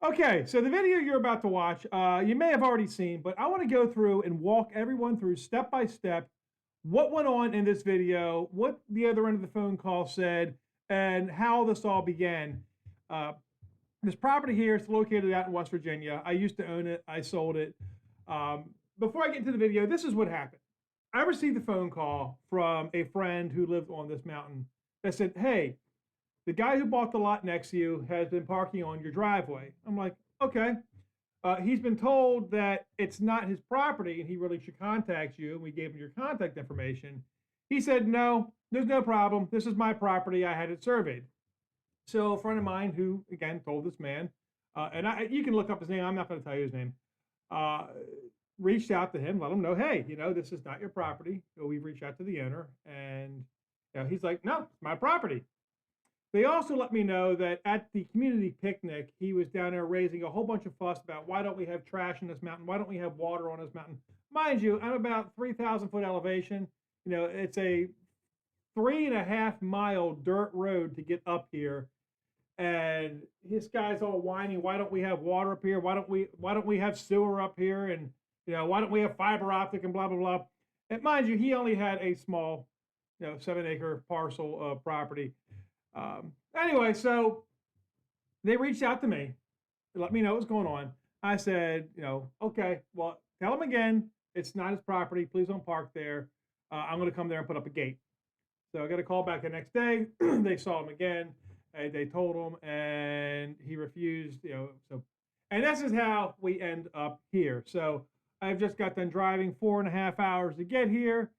Okay, so the video you're about to watch, you may have already seen, but I want to go through and walk everyone through step by step what went on in this video, what the other end of the phone call said, and how this all began. Uh, this property here is located out in West Virginia. I used to own it, I sold it. Before I get into the video, this is what happened. I received a phone call from a friend who lived on this mountain that said, "Hey, the guy who bought the lot next to you has been parking on your driveway." I'm like, okay. He's been told that it's not his property and he really should contact you. And we gave him your contact information. He said, no, there's no problem. This is my property. I had it surveyed. So a friend of mine who, again, told this man, you can look up his name. I'm not going to tell you his name. Uh, Reached out to him, let him know, hey, this is not your property. So we've reached out to the owner, and he's like, no, it's my property. They also let me know that at the community picnic, he was down there raising a whole bunch of fuss about why don't we have trash in this mountain? Why don't we have water on this mountain? Mind you, I'm about 3,000 foot elevation. It's a 3.5 mile dirt road to get up here. And this guy's all whining, why don't we have water up here? Why don't we have sewer up here? And why don't we have fiber optic and blah blah blah. And mind you, he only had a small, 7 acre parcel of property. Anyway, so they reached out to me to let me know what's going on. I said, okay, well, tell him again, it's not his property. Please don't park there. I'm going to come there and put up a gate. So I got a call back the next day. They saw him again. They told him, and he refused. And this is how we end up here. So I've just got done driving 4.5 hours to get here,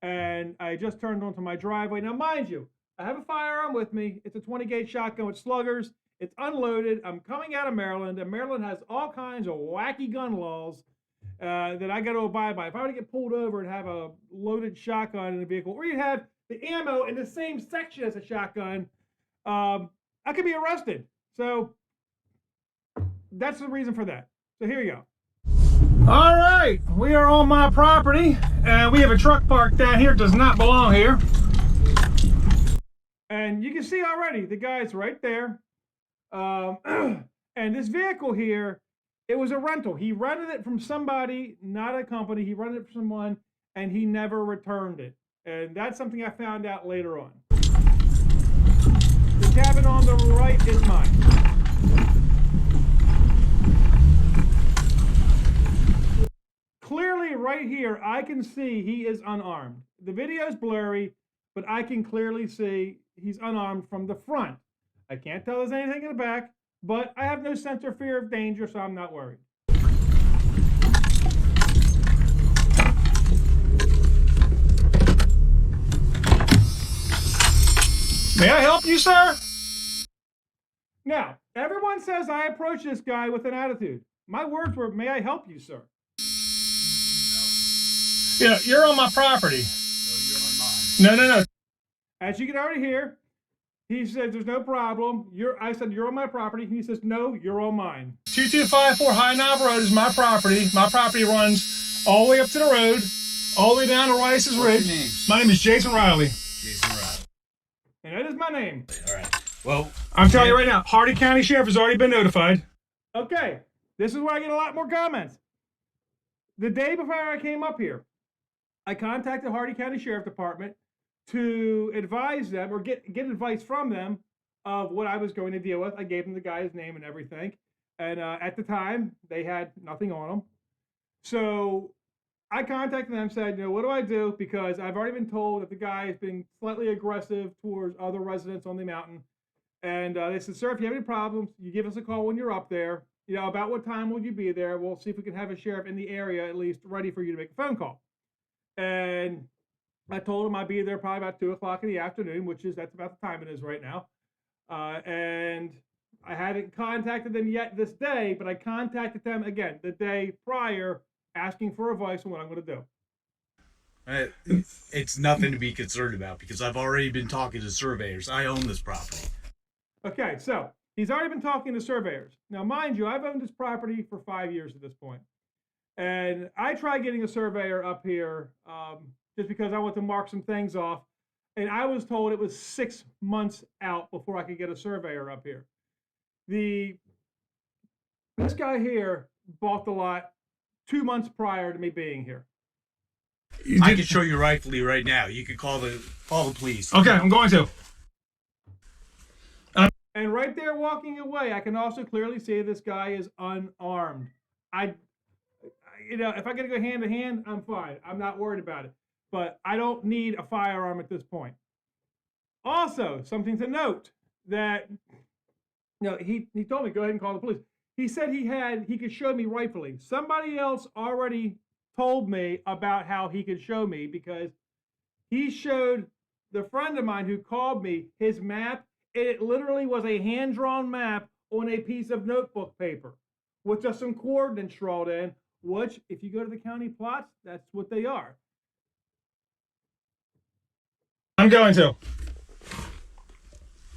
and I just turned onto my driveway. Now, mind you, I have a firearm with me. It's a 20 gauge shotgun with sluggers. It's unloaded. I'm coming out of Maryland, and Maryland has all kinds of wacky gun laws that I got to abide by. If I were to get pulled over and have a loaded shotgun in the vehicle, or you have the ammo in the same section as a shotgun, I could be arrested. So that's the reason for that. So here you go. All right, we are on my property, and we have a truck parked down here. It does not belong here. And you can see already the guy's right there. And this vehicle here, it was a rental. He rented it from somebody, not a company. He rented it from someone, and he never returned it. And that's something I found out later on. The cabin on the right is mine. Clearly, right here, I can see he is unarmed. The video is blurry, but I can clearly see he's unarmed from the front. I can't tell there's anything in the back, but I have no sense or fear of danger, so I'm not worried. May I help you, sir? Now, everyone says I approach this guy with an attitude. My words were, may I help you, sir? Yeah, you're on my property. No, you're on mine. No. As you can already hear, he says there's no problem. I said, you're on my property. He says, no, you're on mine. 2254 High Knob Road is my property. My property runs all the way up to the road, all the way down to Rice's Ridge. What's your name? My name is Jason Riley. Jason Riley. And that is my name. All right. Well, I'm telling you right now, Hardy County Sheriff has already been notified. Okay, this is where I get a lot more comments. The day before I came up here, I contacted Hardy County Sheriff Department to advise them or get advice from them of what I was going to deal with. I gave them the guy's name and everything. And at the time, they had nothing on them. So I contacted them and said, what do I do? Because I've already been told that the guy has been slightly aggressive towards other residents on the mountain. And they said, sir, if you have any problems, you give us a call when you're up there. About what time will you be there? We'll see if we can have a sheriff in the area at least ready for you to make a phone call. And I told him I'd be there probably about 2 o'clock in the afternoon, that's about the time it is right now. And I hadn't contacted them yet this day, but I contacted them again the day prior, asking for advice on what I'm going to do. It's nothing to be concerned about because I've already been talking to surveyors. I own this property. Okay, so he's already been talking to surveyors. Now, mind you, I've owned this property for 5 years at this point. And I tried getting a surveyor up here just because I want to mark some things off. And I was told it was 6 months out before I could get a surveyor up here. The This guy here bought the lot 2 months prior to me being here. I can show you rightfully right now. You can call the police. Okay, I'm going to. And right there walking away, I can also clearly see this guy is unarmed. If I got to go hand to hand, I'm fine. I'm not worried about it. But I don't need a firearm at this point. Also, something to note that he told me go ahead and call the police. He said he could show me rightfully. Somebody else already told me about how he could show me because he showed the friend of mine who called me his map. It literally was a hand-drawn map on a piece of notebook paper with just some coordinates drawn in, which, if you go to the county plots, that's what they are. I'm going to.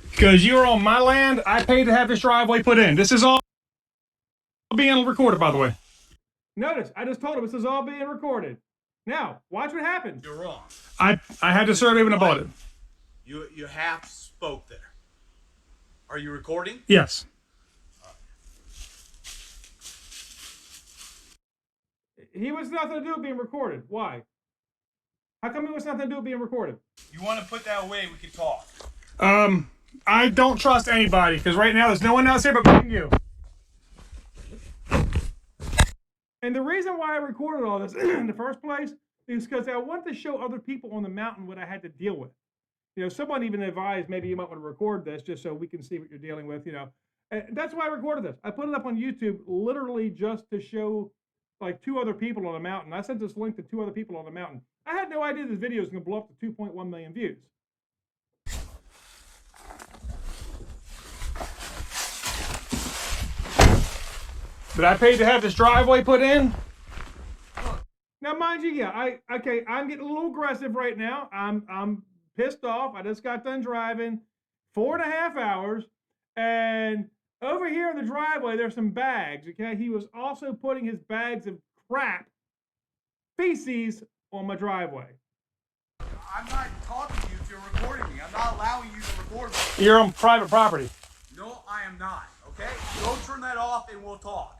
Because you're on my land, I paid to have this driveway put in. This is all being recorded, by the way. Notice, I just told him this is all being recorded. Now, watch what happens. You're wrong. I had the survey when I bought it. You half spoke there. Are you recording? Yes. He wants nothing to do with being recorded. Why? How come he wants nothing to do with being recorded? You want to put that away? We can talk. I don't trust anybody because right now there's no one else here but you. And the reason why I recorded all this in the first place is because I want to show other people on the mountain what I had to deal with. Someone even advised maybe you might want to record this just so we can see what you're dealing with, And that's why I recorded this. I put it up on YouTube literally just to show like 2 other people on the mountain. I sent this link to 2 other people on the mountain. I had no idea this video was going to blow up to 2.1 million views. But I paid to have this driveway put in. Now, mind you, I'm getting a little aggressive right now. I'm pissed off. I just got done driving 4.5 hours, and over here in the driveway, there's some bags. Okay, he was also putting his bags of crap, feces, on my driveway. I'm not talking to you if you're recording me. I'm not allowing you to record me. You're on private property. No, I am not. Okay, go turn that off and we'll talk.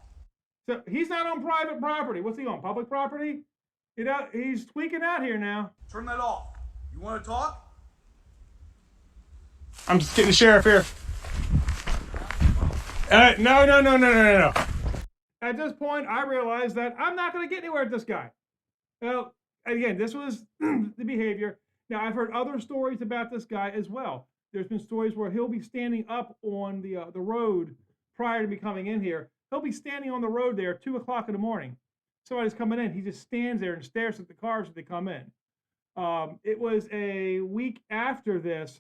So he's not on private property. What's he on? Public property? He's tweaking out here now. Turn that off. You want to talk? I'm just getting the sheriff here. No. At this point, I realized that I'm not going to get anywhere with this guy. Well, again, this was the behavior. Now, I've heard other stories about this guy as well. There's been stories where he'll be standing up on the road prior to me coming in here. He'll be standing on the road there at 2 o'clock in the morning. Somebody's coming in. He just stands there and stares at the cars as they come in. It was a week after this.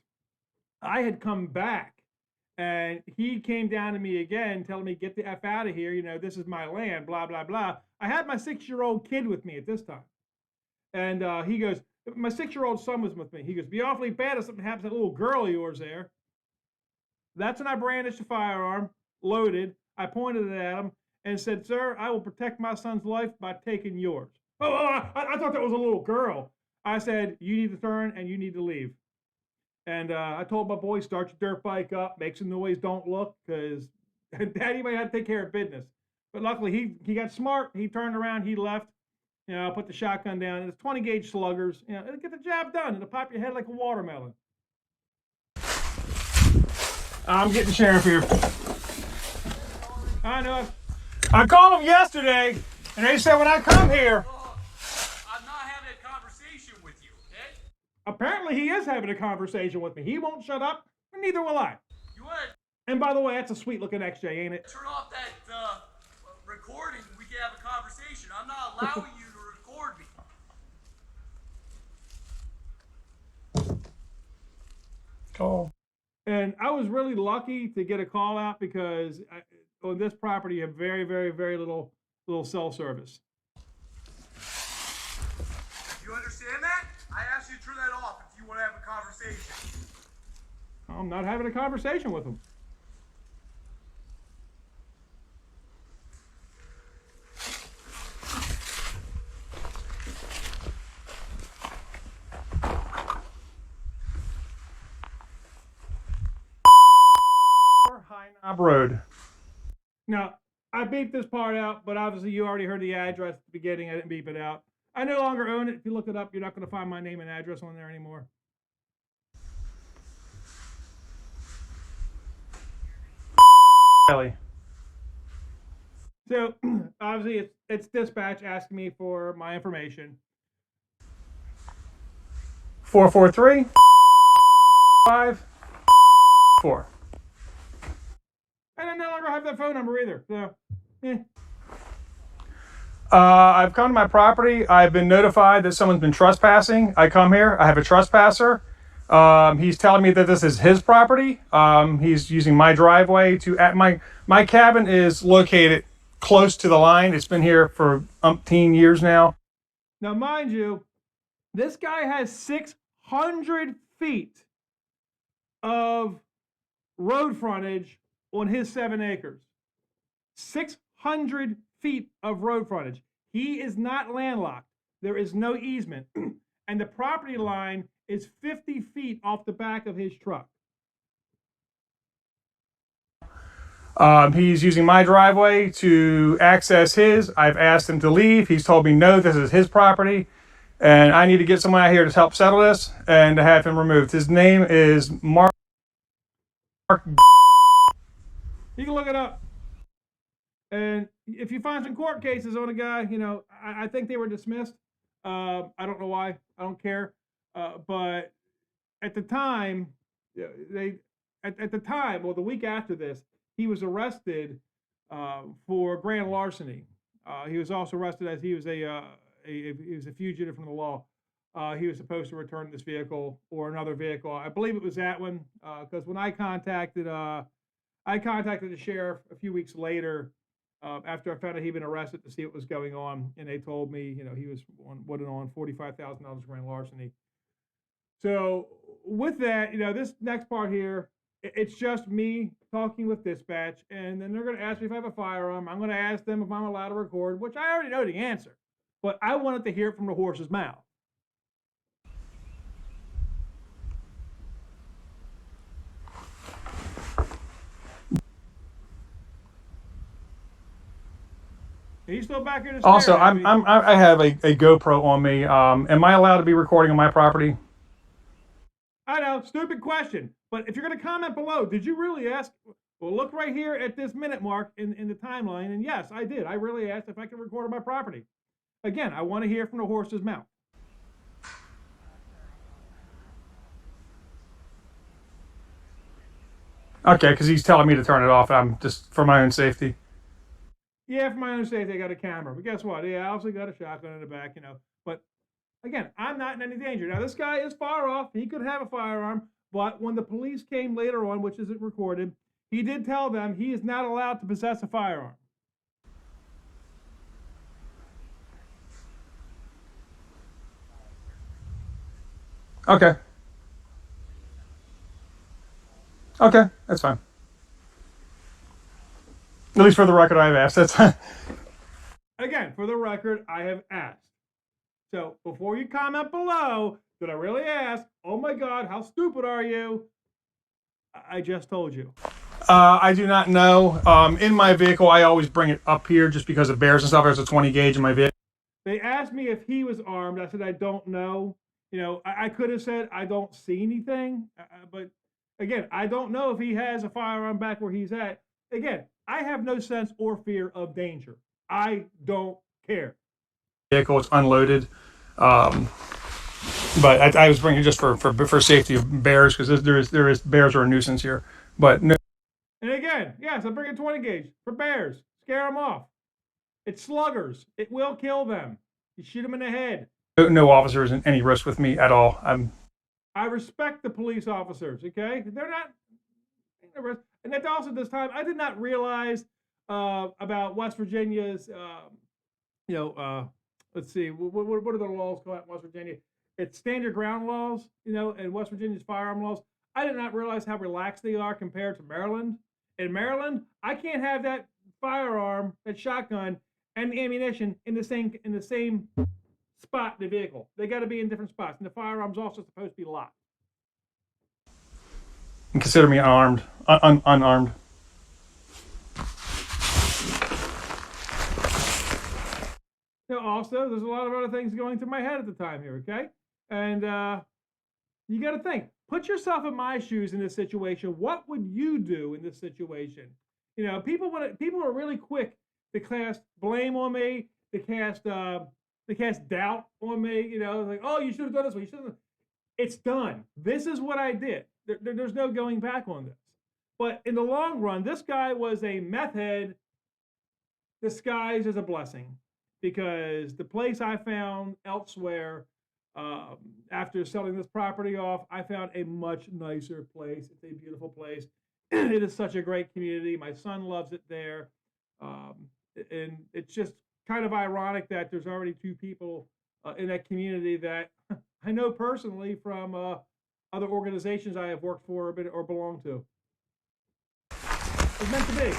I had come back, and he came down to me again, telling me, get the F out of here. This is my land, blah, blah, blah. I had my 6-year-old kid with me at this time. And he goes, my 6-year-old son was with me. He goes, be awfully bad if something happens to that little girl of yours there. That's when I brandished the firearm, loaded. I pointed it at him and said, sir, I will protect my son's life by taking yours. I thought that was a little girl. I said, you need to turn and you need to leave. And I told my boy, start your dirt bike up, make some noise, don't look, because Daddy might have to take care of business. But luckily, he got smart. He turned around, he left. Put the shotgun down. It's 20 gauge sluggers. It'll get the job done. It'll pop your head like a watermelon. I'm getting the sheriff here. I know. I called them yesterday, and they said when I come here. I'm not having a conversation with you, okay? Apparently, he is having a conversation with me. He won't shut up, and neither will I. You want to And by the way, that's a sweet looking XJ, ain't it? turn off that recording? We can have a conversation. I'm not allowing you to record me. Call. And I was really lucky to get a call out because on this property, you have very, very, very little cell service. You understand that? I asked you to turn that off if you want to have a conversation. I'm not having a conversation with him. High Knob Road. Now, I beeped this part out, but obviously you already heard the address at the beginning. I didn't beep it out. I no longer own it. If you look it up, you're not going to find my name and address on there anymore. Kelly. So obviously it's dispatch asking me for my information. 443 5 4. And I no longer have that phone number either. So, I've come to my property. I've been notified that someone's been trespassing. I come here. I have a trespasser. He's telling me that this is his property. He's using my driveway to at my cabin is located close to the line. It's been here for umpteen years now. Now, mind you, this guy has 600 feet of road frontage on his 7 acres. 600 feet of road frontage. He is not landlocked. There is no easement. And the property line is 50 feet off the back of his truck. He's using my driveway to access his. I've asked him to leave. He's told me no, this is his property. And I need to get someone out here to help settle this and to have him removed. His name is Mark. You can look it up. And if you find some court cases on a guy, you know, I think they were dismissed. I don't know why. I don't care. But at the time, at the time, well, the week after this, he was arrested for grand larceny. He was also arrested as he was a fugitive from the law. He was supposed to return this vehicle or another vehicle. I believe it was that one because when I contacted the sheriff a few weeks later after I found out he'd been arrested to see what was going on, and they told me, you know, he was on $45,000 grand larceny. So with that, you know, this next part here, it's just me talking with dispatch, and then they're going to ask me if I have a firearm. I'm going to ask them if I'm allowed to record, which I already know the answer, but I wanted to hear it from the horse's mouth. Are you still back here to Also, stare at me? I have a GoPro on me. Am I allowed to be recording on my property? I know, stupid question. But if you're going to comment below, did you really ask? Well, look right here at this minute mark in the timeline. And yes, I did. I really asked if I could record on my property. Again, I want to hear from the horse's mouth. Okay, because he's telling me to turn it off. I'm just for my own safety. Yeah, for my own safety, I got a camera. But guess what? Yeah, I also got a shotgun in the back, you know. But again, I'm not in any danger. Now, this guy is far off. He could have a firearm. But when the police came later on, which isn't recorded, he did tell them he is not allowed to possess a firearm. Okay. Okay, that's fine. At least for the record, I've asked. That's fine. Again, for the record, I have asked. So before you comment below, did I really ask? Oh my God, how stupid are you? I just told you. I do not know. In my vehicle, I always bring it up here just because of bears and stuff. There's a 20 gauge in my vehicle. They asked me if he was armed. I said, I don't know. You know, I could have said, I don't see anything. But again, I don't know if he has a firearm back where he's at. Again, I have no sense or fear of danger. I don't care. Vehicle, it's unloaded. But I was bringing it just for safety of bears because there is bears are a nuisance here. But no. And again, yes, I bring a 20 gauge for bears. Scare them off. It's sluggers. It will kill them. You shoot them in the head. No officers in any risk with me at all. I respect the police officers, okay? They're not in the risk. And that's also this time, I did not realize about West Virginia's, let's see, what are the laws called in West Virginia? It's stand your ground laws, you know, and West Virginia's firearm laws. I did not realize how relaxed they are compared to Maryland. In Maryland, I can't have that firearm, that shotgun, and ammunition in the same spot in the vehicle. They got to be in different spots, and the firearm's also supposed to be locked. And consider me unarmed. also, there's a lot of other things going through my head at the time here, okay? And you got to think, put yourself in my shoes in this situation. What would you do in this situation? People are really quick to cast blame on me, to cast doubt on me. Like, oh, you should have done this way. You should have. It's done. This is what I did. There's no going back on this. But in the long run, this guy was a meth head disguised as a blessing, because the place I found elsewhere, after selling this property off, I found a much nicer place. It's a beautiful place. It is such a great community. My son loves it there. And it's just kind of ironic that there's already two people in that community that I know personally from other organizations I have worked for or belong to. It's meant to be.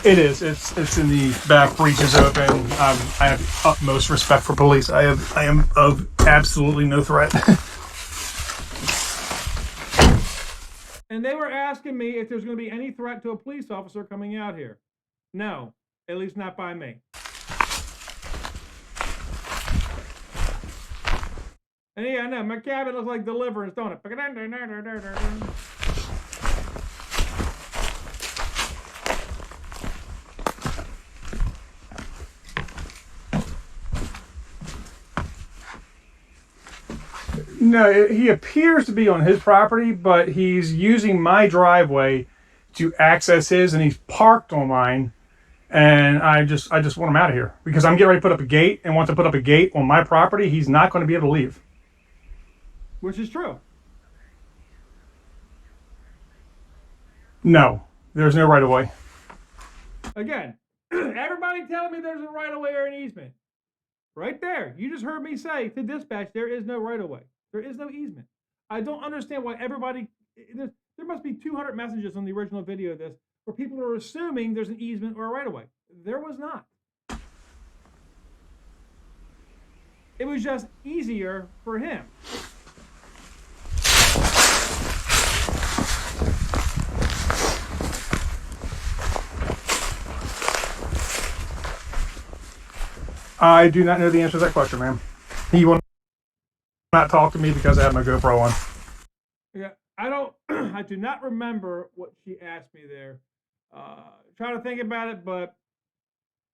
It is. It's in the back. Breach is open. I have utmost respect for police. I am of absolutely no threat. And they were asking me if there's going to be any threat to a police officer coming out here. No, at least not by me. And yeah, I know my cabin looks like Deliverance, don't it? No, he appears to be on his property, but he's using my driveway to access his, and he's parked on mine. And I just want him out of here, because I'm getting ready to put up a gate, and once I put up a gate on my property, he's not going to be able to leave. Which is true. No, there's no right of way. Again, everybody telling me there's a right of way or an easement. Right there. You just heard me say to dispatch, there is no right of way. There is no easement. I don't understand why everybody, there must be 200 messages on the original video of this where people are assuming there's an easement or a right of way. There was not. It was just easier for him. I do not know the answer to that question, ma'am. He will not talk to me because I have my GoPro on. Yeah, I do not remember what she asked me there. Trying to think about it, but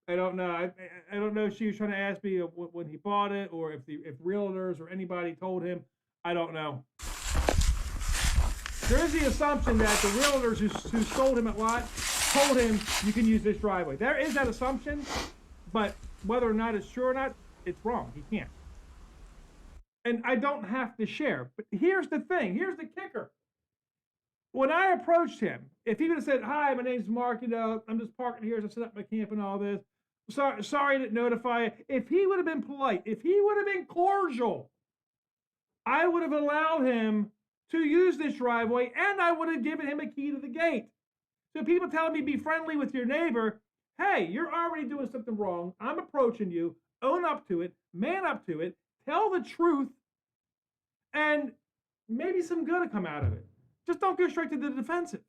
I don't know. I don't know if she was trying to ask me when he bought it, or if realtors or anybody told him. I don't know. There is the assumption that the realtors who sold him at lot told him you can use this driveway. There is that assumption, but whether or not it's true or not, it's wrong. He can't. And I don't have to share. But here's the thing. Here's the kicker. When I approached him, if he would have said, "Hi, my name's Mark, I'm just parking here as I set up my camp and all this. Sorry I didn't notify you." If he would have been polite, if he would have been cordial, I would have allowed him to use this driveway, and I would have given him a key to the gate. So people telling me be friendly with your neighbor, hey, you're already doing something wrong. I'm approaching you. Own up to it. Man up to it. Tell the truth. And maybe some good will come out of it. Just don't go straight to the defensive.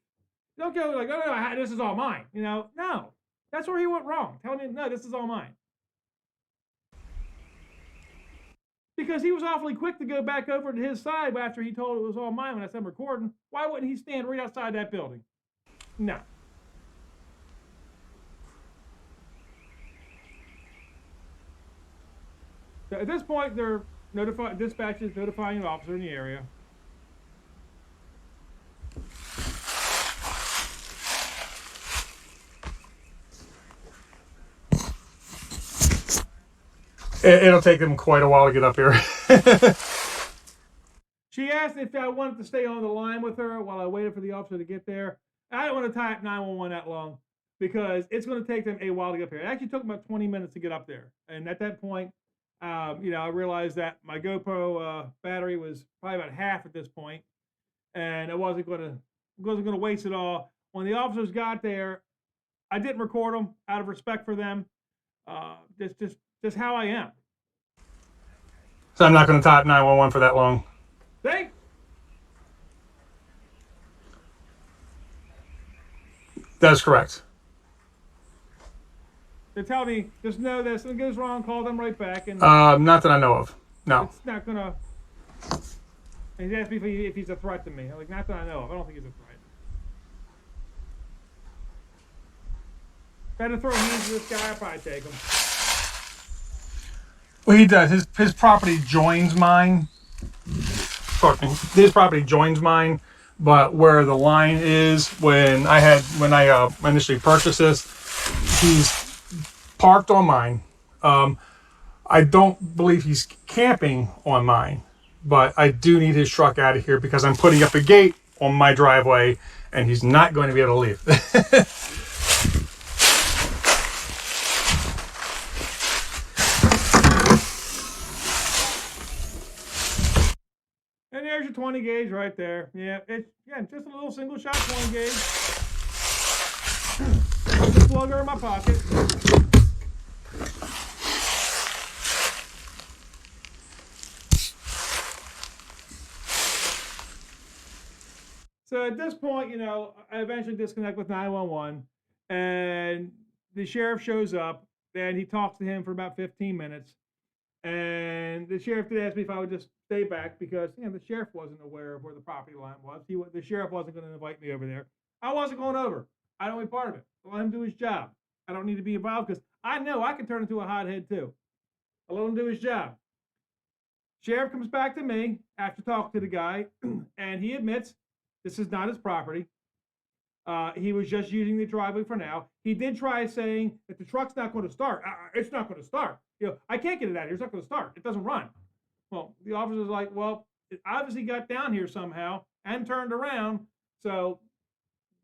Don't go like, oh, no, this is all mine. No. That's where he went wrong. Telling him, no, this is all mine. Because he was awfully quick to go back over to his side after he told it was all mine when I said I'm recording. Why wouldn't he stand right outside that building? No. So at this point, they're dispatches notifying an officer in the area. It'll take them quite a while to get up here. She asked if I wanted to stay on the line with her while I waited for the officer to get there. I don't want to type 911 that long, because it's going to take them a while to get up here. It actually took about 20 minutes to get up there. And at that point, I realized that my GoPro battery was probably about half at this point, and I wasn't going to waste it all. When the officers got there, I didn't record them out of respect for them. Just how I am. So I'm not going to type 911 for that long. See? That is correct. They tell me just know this, and it goes wrong, call them right back, and Not that I know of. No. it's not gonna. And he's asked me if he's a threat to me. I'm like, not that I know of. I don't think he's a threat. If I had to throw hands at this guy, I'd probably take him. Well, he does. His property joins mine. His property joins mine, but where the line is when I initially purchased this, he's parked on mine. I don't believe he's camping on mine, but I do need his truck out of here because I'm putting up a gate on my driveway, and he's not going to be able to leave. And there's your 20 gauge right there. Yeah, it's just a little single shot 20 gauge. Just plug her in my pocket. So at this point, you know, I eventually disconnect with 911, and the sheriff shows up, and he talks to him for about 15 minutes. And the sheriff did ask me if I would just stay back because, you know, the sheriff wasn't aware of where the property line was. The sheriff wasn't going to invite me over there. I wasn't going over. I don't want to be part of it. Let him do his job. I don't need to be involved because I know I can turn into a hothead too. I let him do his job. Sheriff comes back to me after talking to the guy, and he admits this is not his property. He was just using the driveway for now. He did try saying that the truck's not going to start. It's not going to start. You know, I can't get it out of here. It's not going to start. It doesn't run. Well, the officer's like, well, it obviously got down here somehow and turned around. So,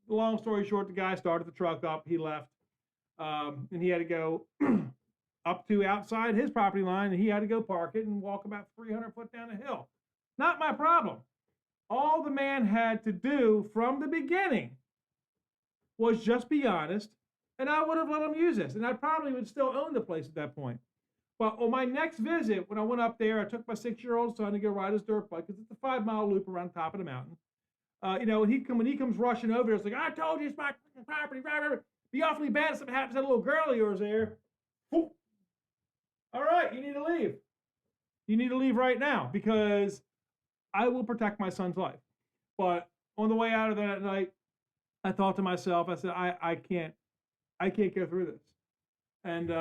long story short, the guy started the truck up. He left, and he had to go up to outside his property line, and he had to go park it and walk about 300 foot down the hill. Not my problem. All the man had to do from the beginning was just be honest, and I would have let him use this, and I probably would still own the place at that point. But on my next visit, when I went up there, I took my 6-year-old son to go ride his dirt bike because it's a 5-mile loop around the top of the mountain. You know, when he comes rushing over, it's like, I told you it's my property. Be awfully bad if something happens to that little girl of yours there. All right, you need to leave. You need to leave right now because I will protect my son's life. But on the way out of that night, I thought to myself, I said, I can't go through this. And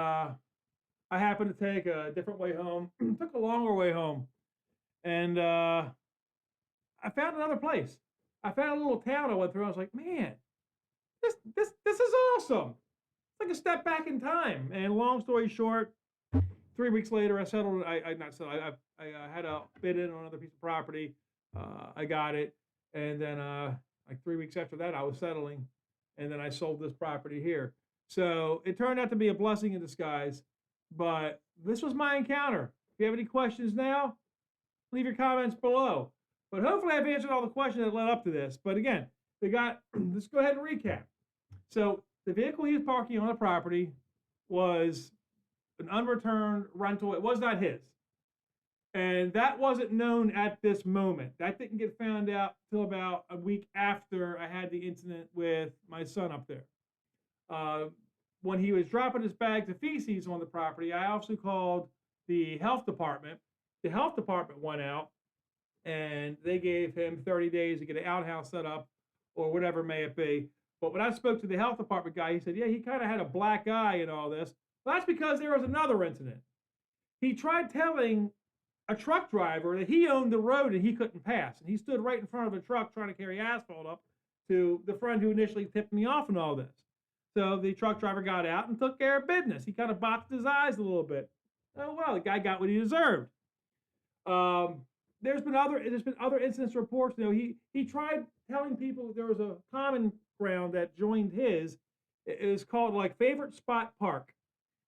I happened to take a different way home, took a longer way home. And I found another place. I found a little town I went through. I was like, man, this is awesome. It's like a step back in time. And long story short, 3 weeks later, I settled. I had a bid in on another piece of property. I got it. And then like 3 weeks after that, I was settling. And then I sold this property here. So it turned out to be a blessing in disguise. But this was my encounter. If you have any questions now, leave your comments below. But hopefully I've answered all the questions that led up to this. But again, let's go ahead and recap. So the vehicle he was parking on the property was an unreturned rental. It was not his. And that wasn't known at this moment. That didn't get found out till about a week after I had the incident with my son up there. When he was dropping his bags of feces on the property, I also called the health department. The health department went out and they gave him 30 days to get an outhouse set up or whatever may it be. But when I spoke to the health department guy, he said, yeah, he kind of had a black eye and all this. Well, that's because there was another incident. He tried telling a truck driver that he owned the road and he couldn't pass. And he stood right in front of a truck trying to carry asphalt up to the friend who initially tipped me off and all this. So the truck driver got out and took care of business. He kind of boxed his eyes a little bit. Oh, well, the guy got what he deserved. There's been other incidents reports. You know, he tried telling people there was a common ground that joined his. It was called like Favorite Spot Park.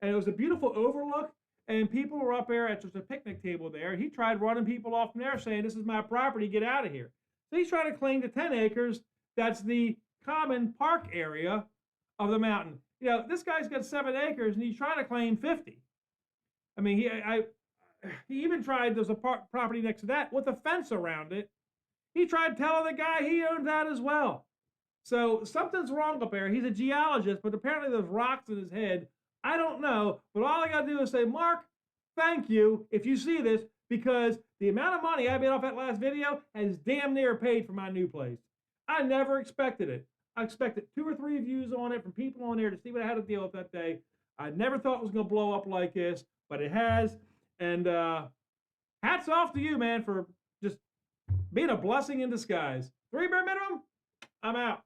And it was a beautiful overlook. And people were up there at just a picnic table there. He tried running people off from there saying, this is my property, get out of here. So he's trying to claim the 10 acres. That's the common park area of the mountain. You know, this guy's got 7 acres and he's trying to claim 50. I mean, he even tried, there's a property next to that with a fence around it. He tried telling the guy he owned that as well. So something's wrong up there. He's a geologist, but apparently there's rocks in his head I don't know, but all I got to do is say, Mark, thank you if you see this, because the amount of money I made off that last video has damn near paid for my new place. I never expected it. I expected 2 or 3 views on it from people on there to see what I had to deal with that day. I never thought it was going to blow up like this, but it has. And hats off to you, man, for just being a blessing in disguise. 3 bare minimum, I'm out.